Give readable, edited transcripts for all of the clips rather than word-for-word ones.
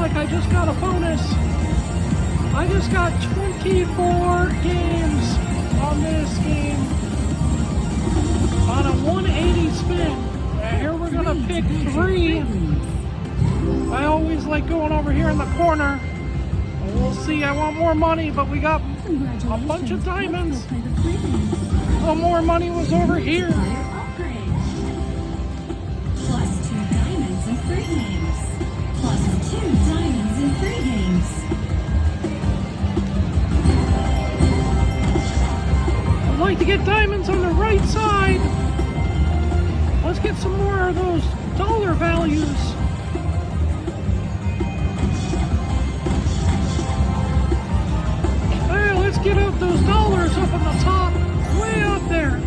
like I just got a bonus. I just got 24 games on this game on a 180 spin. And here we're gonna pick 3. I always like going over here in the corner. We'll see. I want more money, but we got a bunch of diamonds. The more money was over here. Plus 2 diamonds in 3 games. Plus 2 diamonds in 3 games. I'd like to get diamonds on the right side. Let's get some more of those dollar values. Hey, let's get up those dollars up on the top, way up there.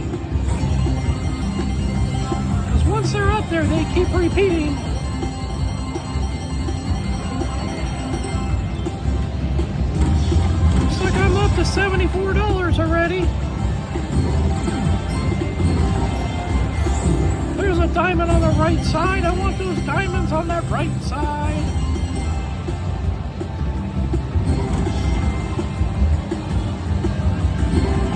Because once they're up there, they keep repeating. Looks like I'm up to $74 already. There's a diamond on the right side. I want those diamonds on that right side.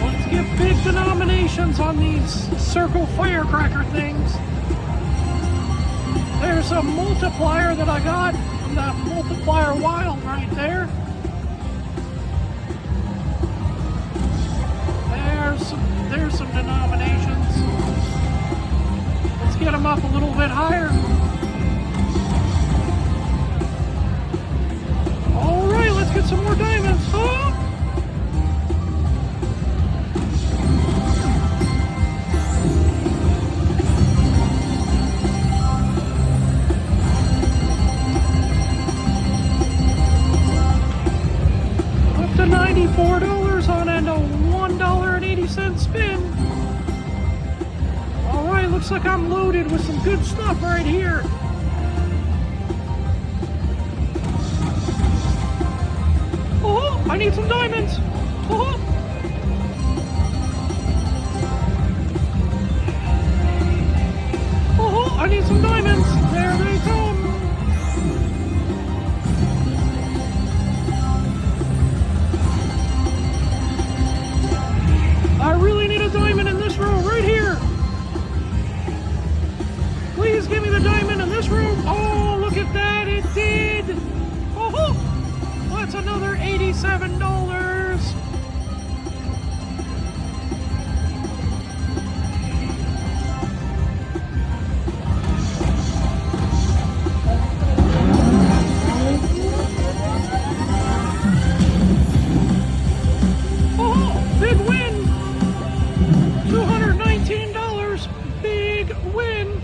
Let's get big denominations on these circle firecracker things. There's a multiplier that I got from that multiplier wild right there. There's some denominations. Let's get them up a little bit higher. All right, let's get some more diamonds. Oh! Up to $94 on and a $1.80 spin. Alright, looks like I'm loaded with some good stuff right here. Oh, I need some diamonds. Oh. Oh, I need some diamonds. There they come. I really need a diamond in this row right here. Please give me the diamond in this room. Oh, look at that. It did. Oh, that's another $87. Oh, big win. $219. Big win.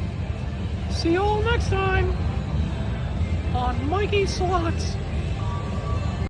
See you all next time on Mikey Slots.